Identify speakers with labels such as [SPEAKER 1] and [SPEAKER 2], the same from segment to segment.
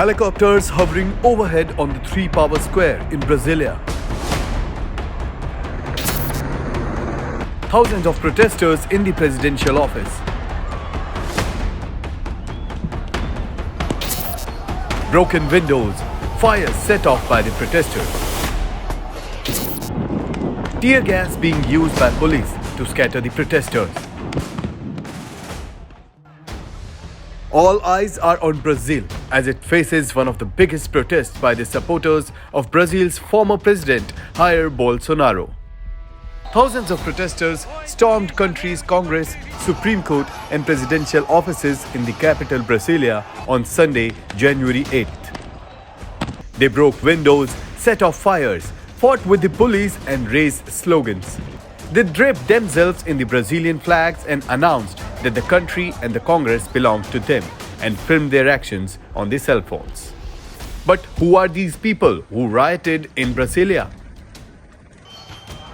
[SPEAKER 1] Helicopters hovering overhead on the Three Power Square in Brasilia. Thousands of protesters in the presidential office. Broken windows, fires set off by the protesters. Tear gas being used by police to scatter the protesters. All eyes are on Brazil as it faces one of the biggest protests by the supporters of Brazil's former president, Jair Bolsonaro. Thousands of protesters stormed country's Congress, Supreme Court and presidential offices in the capital Brasilia on Sunday, January 8th. They broke windows, set off fires, fought with the police and raised slogans. They draped themselves in the Brazilian flags and announced that the country and the Congress belonged to them and filmed their actions on their cell phones. But who are these people who rioted in Brasilia?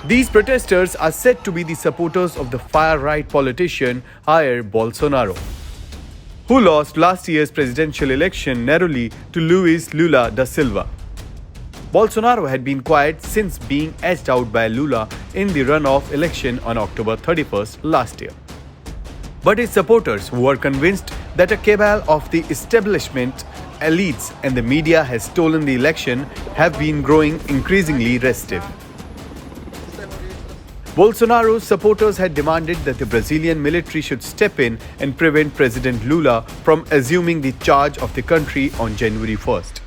[SPEAKER 1] These protesters are said to be the supporters of the far-right politician Jair Bolsonaro, who lost last year's presidential election narrowly to Luiz Lula da Silva. Bolsonaro had been quiet since being edged out by Lula in the runoff election on October 31st last year. But his supporters, who are convinced that a cabal of the establishment, elites and the media has stolen the election, have been growing increasingly restive. Bolsonaro's supporters had demanded that the Brazilian military should step in and prevent President Lula from assuming the charge of the country on January 1st.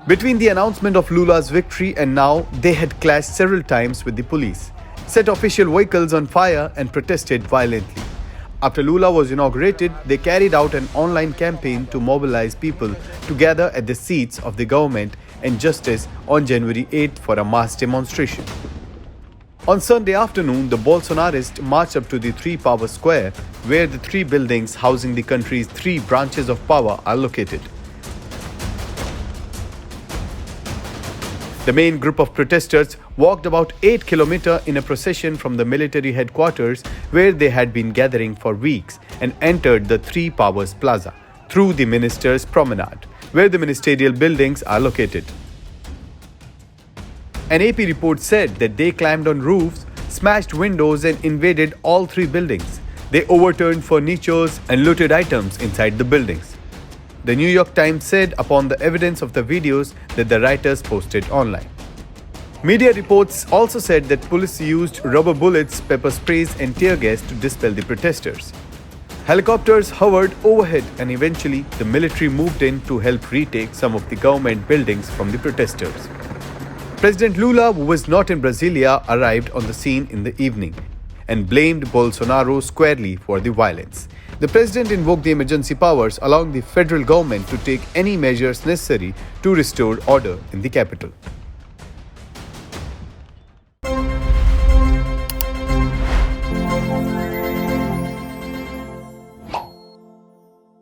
[SPEAKER 1] Between the announcement of Lula's victory and now, they had clashed several times with the police, set official vehicles on fire and protested violently. After Lula was inaugurated, they carried out an online campaign to mobilize people to gather at the seats of the government and justice on January 8th for a mass demonstration. On Sunday afternoon, the Bolsonarists marched up to the Three Power Square, where the three buildings housing the country's three branches of power are located. The main group of protesters walked about 8 kilometers in a procession from the military headquarters where they had been gathering for weeks and entered the Three Powers Plaza through the Ministers' Promenade, where the ministerial buildings are located. An AP report said that they climbed on roofs, smashed windows and invaded all three buildings. They overturned furniture and looted items inside the buildings. The New York Times said upon the evidence of the videos that the rioters posted online. Media reports also said that police used rubber bullets, pepper sprays and tear gas to dispel the protesters. Helicopters hovered overhead and eventually the military moved in to help retake some of the government buildings from the protesters. President Lula, who was not in Brasilia, arrived on the scene in the evening and blamed Bolsonaro squarely for the violence. The president invoked the emergency powers allowing the federal government to take any measures necessary to restore order in the capital.